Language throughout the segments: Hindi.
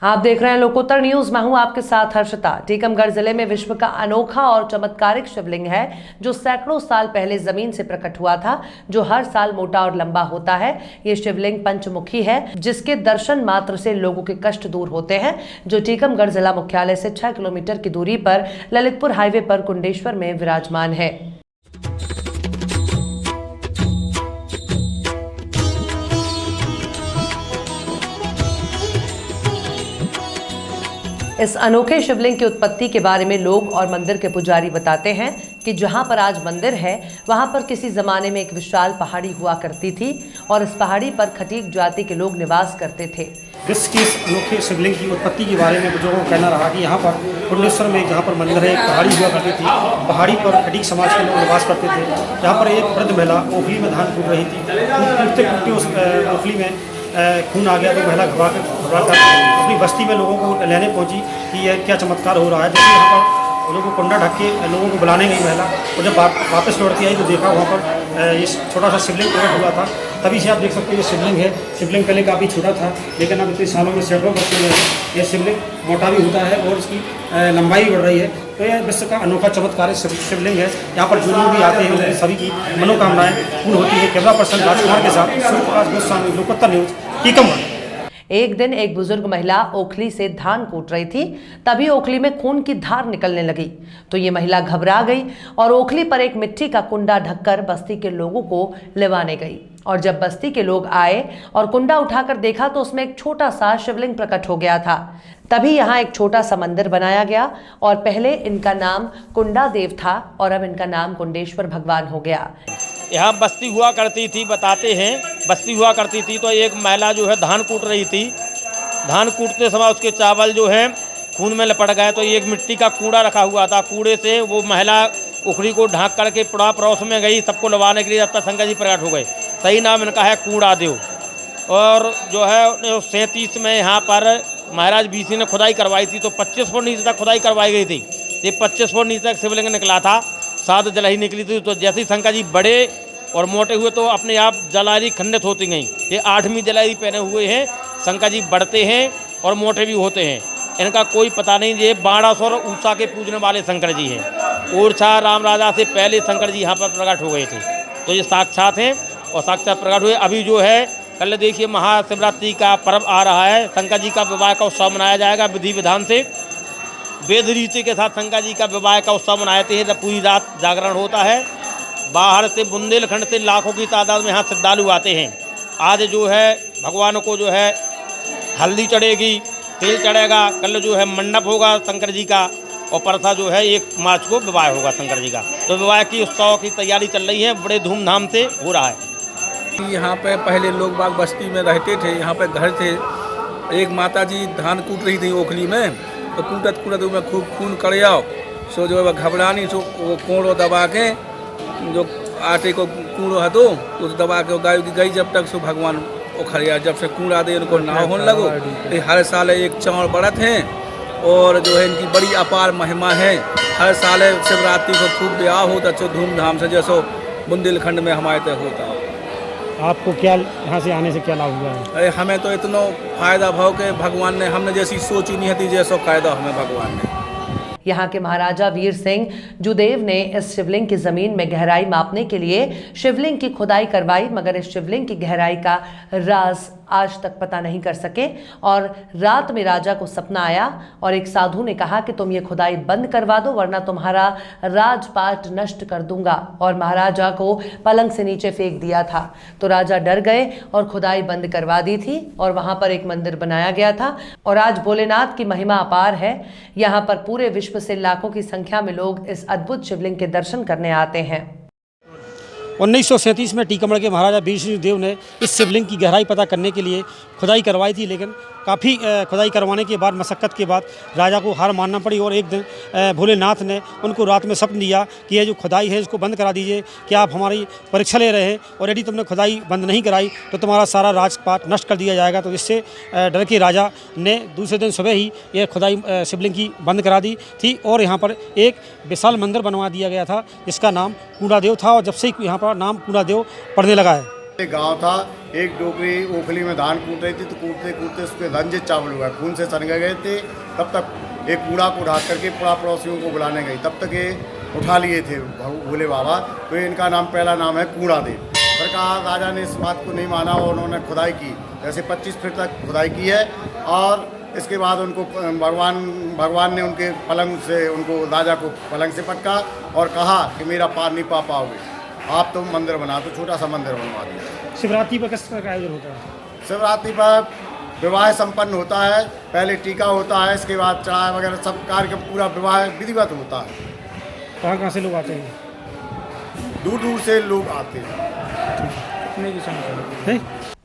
आप देख रहे हैं लोकोत्तर न्यूज। मैं हूं आपके साथ हर्षिता। टीकमगढ़ जिले में विश्व का अनोखा और चमत्कारिक शिवलिंग है जो सैकड़ों साल पहले जमीन से प्रकट हुआ था, जो हर साल मोटा और लंबा होता है। ये शिवलिंग पंचमुखी है, जिसके दर्शन मात्र से लोगों के कष्ट दूर होते हैं, जो टीकमगढ़ जिला मुख्यालय से 6 किलोमीटर की दूरी पर ललितपुर हाईवे पर कुंडेश्वर में विराजमान है। इस अनोखे शिवलिंग की उत्पत्ति के बारे में लोग और मंदिर के पुजारी बताते हैं कि जहां पर आज मंदिर है, वहां पर किसी जमाने में एक विशाल पहाड़ी हुआ करती थी और इस पहाड़ी पर खटीक जाति के लोग निवास करते थे। विश्व की इस अनोखे शिवलिंग की उत्पत्ति के बारे में बुजुर्गों का कहना रहा कि यहाँ पर कुंडेश्वर में जहाँ पर मंदिर है, एक पहाड़ी हुआ करती थी। पहाड़ी पर खटीक समाज के लोग निवास करते थे। यहाँ पर एक वृद्ध महिला ओखली में धान कूट रही थी। कूटते उस ओखली में खून आ गया तो महिला घबरा कर अपनी बस्ती में लोगों को लेने पहुंची कि यह क्या चमत्कार हो रहा है। जैसे यहाँ पर लोगों को कुंडा ढक के लोगों को बुलाने गई महिला, और जब वापस लौट के आई तो देखा वहाँ पर ये छोटा सा शिवलिंग प्रकट हुआ था। तभी से आप देख सकते हैं ये शिवलिंग है। शिवलिंग पहले काफ़ी छोटा था, लेकिन अब इतने सालों में सैकड़ों वर्षों में ये शिवलिंग मोटा भी होता है और इसकी लंबाई बढ़ रही है। तो यह विश्व का अनोखा चमत्कारी शिवलिंग है। यहाँ पर जो लोग भी आते हैं उनकी सभी की मनोकामनाएं पूर्ण होती है। कैमरा पर्सन राजकुमार के साथ सूर्य प्रकाश गोस्वामी, लोकोत्तर न्यूज, टीकमगढ़। एक दिन एक बुजुर्ग महिला ओखली से धान कूट रही थी, तभी ओखली में खून की धार निकलने लगी तो ये महिला घबरा गई और ओखली पर एक मिट्टी का कुंडा ढककर बस्ती के लोगों को लिवाने गई। और जब बस्ती के लोग आए और कुंडा उठाकर देखा तो उसमें एक छोटा सा शिवलिंग प्रकट हो गया था। तभी यहाँ एक छोटा सा मंदिर बनाया गया और पहले इनका नाम कुंडा देव था और अब इनका नाम कुंडेश्वर भगवान हो गया। यहाँ बस्ती हुआ करती थी, बताते हैं बस्ती हुआ करती थी तो एक महिला जो है धान कूट रही थी। धान कूटते समय उसके चावल जो है खून में लपट गए तो एक मिट्टी का कूड़ा रखा हुआ था। कूड़े से वो महिला उखड़ी को ढांक करके पुड़ा पड़ोस में गई सबको लवाने के लिए, जब तक शंकर जी प्रकट हो गए। सही नाम इनका है कूड़ा देव। और जो है 37 में यहाँ पर महाराज बीसी ने खुदाई करवाई थी तो 25 फुट नीचे तक खुदाई करवाई गई थी। ये 25 फुट नीचे तक शिवलिंग निकला था, 7 जलाही निकली थी। तो जैसे ही शंकर जी बड़े और मोटे हुए तो अपने आप जलारी खंडित होती गई। ये 8वीं जलारी पहने हुए हैं। शंकर जी बढ़ते हैं और मोटे भी होते हैं, इनका कोई पता नहीं। ये 1200 ऊषा के पूजने वाले शंकर जी हैं। ओरछा राम राजा से पहले शंकर जी यहाँ पर प्रकट हो गए थे, तो ये साक्षात हैं और साक्षात प्रकट हुए। अभी जो है कल देखिए महाशिवरात्रि का पर्व आ रहा है। शंकर जी का विवाह का उत्सव मनाया जाएगा विधि विधान से, वेद रीति के साथ शंकर जी का विवाह का उत्सव मनाते हैं। जब पूरी रात जागरण होता है, बाहर से बुंदेलखंड से लाखों की तादाद में यहाँ श्रद्धालु आते हैं। आज जो है भगवान को जो है हल्दी चढ़ेगी, तेल चढ़ेगा। कल जो है मंडप होगा शंकर जी का, और परसा जो है 1 मार्च को विवाह होगा शंकर जी का। तो विवाह की उत्सव की तैयारी चल रही है, बड़े धूमधाम से हो रहा है। यहाँ पे पहले लोग बाग बस्ती में रहते थे, यहाँ पे घर थे। एक माता जी धान कूट रही थी ओखली में, तो कूटत में खूब खून कर आओ। सो जो है घबरानी सो वो कोड़ो दबा के, जो आटे को कूड़ो है तो उस दबा के गाय की गई जब तक सो भगवान उखड़िया। जब से कूड़ा दे उनको नाव होने लगो। तो हर साल एक चौड़ बढ़त हैं और जो है इनकी बड़ी अपार महिमा है। हर साल शिवरात्रि को खूब ब्याह होता अच्छे धूमधाम से, जैसो बुंदेलखंड में हमारे तक होता। आपको क्या यहाँ से आने से क्या लाभ हुआ है? अरे हमें तो इतना फायदा भाव के भगवान ने, हमने जैसी सोची नहीं थी जैसा फायदा हमें भगवान ने। यहाँ के महाराजा वीर सिंह जुदेव ने इस शिवलिंग की जमीन में गहराई मापने के लिए शिवलिंग की खुदाई करवाई, मगर इस शिवलिंग की गहराई का राज आज तक पता नहीं कर सके। और रात में राजा को सपना आया और एक साधु ने कहा कि तुम ये खुदाई बंद करवा दो वरना तुम्हारा राजपाट नष्ट कर दूंगा, और महाराजा को पलंग से नीचे फेंक दिया था। तो राजा डर गए और खुदाई बंद करवा दी थी और वहां पर एक मंदिर बनाया गया था। और आज भोलेनाथ की महिमा अपार है। यहाँ पर पूरे विश्व से लाखों की संख्या में लोग इस अद्भुत शिवलिंग के दर्शन करने आते हैं। 1937 में टीकमगढ़ के महाराजा वीर सिंह देव ने इस शिवलिंग की गहराई पता करने के लिए खुदाई करवाई थी, लेकिन काफ़ी खुदाई करवाने के बाद, मशक्क़त के बाद राजा को हार मानना पड़ी। और एक दिन भोलेनाथ ने उनको रात में सपन दिया कि ये जो खुदाई है इसको बंद करा दीजिए, कि आप हमारी परीक्षा ले रहे हैं और यदि तुमने खुदाई बंद नहीं कराई तो तुम्हारा सारा राजपाट नष्ट कर दिया जाएगा। तो इससे डर के राजा ने दूसरे दिन सुबह ही ये खुदाई शिवलिंग की बंद करा दी थी और यहाँ पर एक विशाल मंदिर बनवा दिया गया था जिसका नाम कूड़ा देव था। और जब से यहाँ पर नाम कूड़ा देव पड़ने लगा है। एक गांव था, एक डोकरी ओखली में धान कूट रही थी, तो कूटते कूटते उसके रंजित चावल हुआ, खून से सनगे गए थे। तब तक एक कूड़ा को उठा करके पूरा पड़ोसियों को बुलाने गई, तब तक ये उठा लिए थे भोले बाबा। तो इनका नाम, पहला नाम है कूड़ा देव। सरकार राजा ने इस बात को नहीं माना और उन्होंने खुदाई की, जैसे 25 फीट तक खुदाई की है। और इसके बाद उनको भगवान ने उनके पलंग से, उनको राजा को पलंग से पटका और कहा कि मेरा पार नहीं पा पाओगे, आप तो मंदिर बना, तो छोटा सा मंदिर बनवा दिया। शिवरात्रि पर किस तरह का आयोजन होता है? शिवरात्रि पर विवाह संपन्न होता है, पहले टीका होता है, इसके बाद चढ़ाई वगैरह सब कार्यक्रम, पूरा विवाह विधिवत होता है। कहाँ कहाँ से लोग आते हैं? दूर दूर से लोग आते हैं।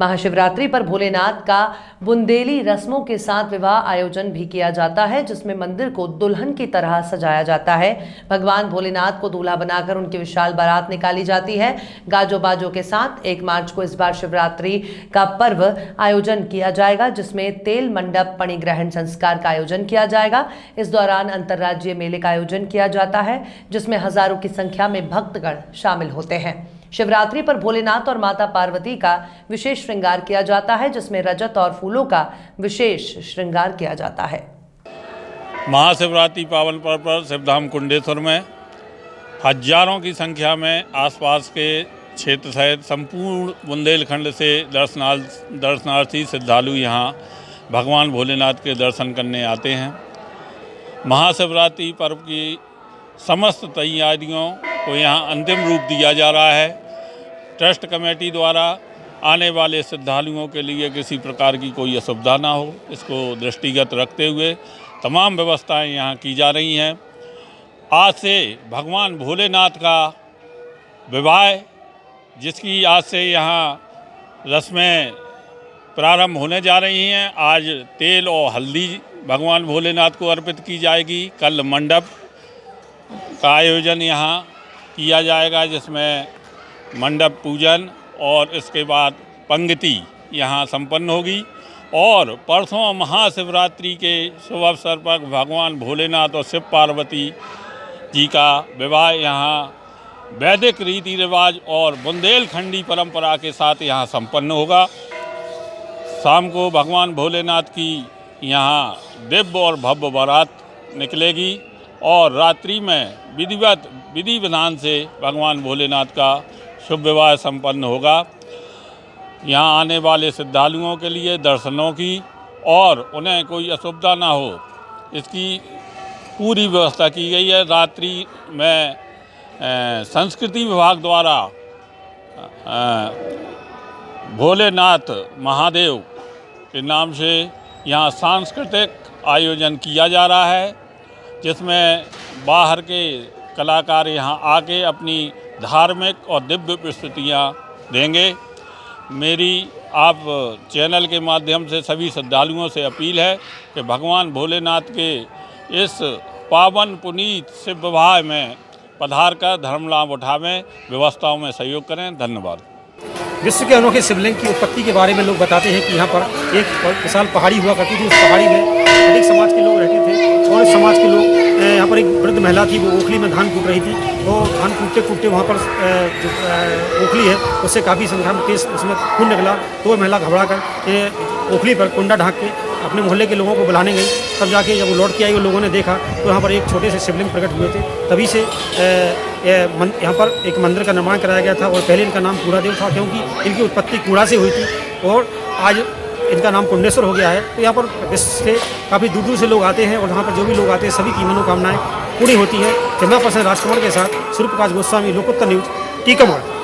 महाशिवरात्रि पर भोलेनाथ का बुंदेली रस्मों के साथ विवाह आयोजन भी किया जाता है, जिसमें मंदिर को दुल्हन की तरह सजाया जाता है। भगवान भोलेनाथ को दूल्हा बनाकर उनकी विशाल बारात निकाली जाती है गाजो बाजों के साथ। 1 मार्च को इस बार शिवरात्रि का पर्व आयोजन किया जाएगा, जिसमें तेल मंडप पणिग्रहण संस्कार का आयोजन किया जाएगा। इस दौरान अंतर्राज्यीय मेले का आयोजन किया जाता है, जिसमें हजारों की संख्या में भक्तगण शामिल होते हैं। शिवरात्रि पर भोलेनाथ और माता पार्वती का विशेष श्रृंगार किया जाता है, जिसमें रजत और फूलों का विशेष श्रृंगार किया जाता है। महाशिवरात्रि पावन पर्व पर सिवधाम कुंडेश्वर में हजारों की संख्या में आसपास के क्षेत्र सहित संपूर्ण बुंदेलखंड से दर्शनार्थी श्रद्धालु यहाँ भगवान भोलेनाथ के दर्शन करने आते हैं। महाशिवरात्रि पर्व की समस्त तैयारियों को यहाँ अंतिम रूप दिया जा रहा है। ट्रस्ट कमेटी द्वारा आने वाले श्रद्धालुओं के लिए किसी प्रकार की कोई असुविधा ना हो, इसको दृष्टिगत रखते हुए तमाम व्यवस्थाएं यहाँ की जा रही हैं। आज से भगवान भोलेनाथ का विवाह, जिसकी आज से यहाँ रस्में प्रारंभ होने जा रही हैं। आज तेल और हल्दी भगवान भोलेनाथ को अर्पित की जाएगी। कल मंडप का आयोजन यहाँ किया जाएगा, जिसमें मंडप पूजन और इसके बाद पंक्ति यहाँ संपन्न होगी। और परसों महाशिवरात्रि के शुभ अवसर पर भगवान भोलेनाथ और शिव पार्वती जी का विवाह यहाँ वैदिक रीति रिवाज और बुंदेलखंडी परंपरा के साथ यहाँ संपन्न होगा। शाम को भगवान भोलेनाथ की यहाँ दिव्य और भव्य बारात निकलेगी और रात्रि में विधि विधान से भगवान भोलेनाथ का शुभ विवाह संपन्न होगा। यहाँ आने वाले श्रद्धालुओं के लिए दर्शनों की और उन्हें कोई असुविधा ना हो, इसकी पूरी व्यवस्था की गई है। रात्रि में संस्कृति विभाग द्वारा भोलेनाथ महादेव के नाम से यहाँ सांस्कृतिक आयोजन किया जा रहा है, जिसमें बाहर के कलाकार यहाँ आके अपनी धार्मिक और दिव्य प्रस्तुतियाँ देंगे। मेरी आप चैनल के माध्यम से सभी श्रद्धालुओं से अपील है कि भगवान भोलेनाथ के इस पावन पुनीत शिव विवाह में पधार कर धर्म लाभ उठावें, व्यवस्थाओं में सहयोग करें। धन्यवाद। विश्व के अनोखे शिवलिंग की उत्पत्ति के बारे में लोग बताते हैं कि यहाँ पर एक विशाल पहाड़ी हुआ करती थी। उस पहाड़ी में अनेक समाज के लोग रहते थे और इस समाज के लोग, यहाँ पर एक वृद्ध महिला थी, वो ओखली में धान कूट रही थी। वो धान कूटते कूटते वहाँ पर जो ओखली है उससे काफ़ी संख्या में तेज उसमें खून निकला। तो वो महिला घबरा कर ओखली पर कुंडा ढाँक के अपने मोहल्ले के लोगों को बुलाने गई। तब जाके जब वो लौट के आई, वो लोगों ने देखा तो यहाँ पर एक छोटे से शिवलिंग प्रकट हुए थे। तभी से यहाँ पर एक मंदिर का निर्माण कराया गया था और पहले इनका नाम कूड़ा देव था, क्योंकि इनकी उत्पत्ति कूड़ा से हुई थी और आज इनका नाम कुंडेश्वर हो गया है। तो यहाँ पर विश्व से काफ़ी दूर दूर से लोग आते हैं और यहाँ पर जो भी लोग आते हैं सभी की मनोकामनाएं पूरी होती है। कैमरा पर्सन राजकुमार के साथ सूर्य प्रकाश गोस्वामी, लोकोत्तर न्यूज, टीकमगढ़।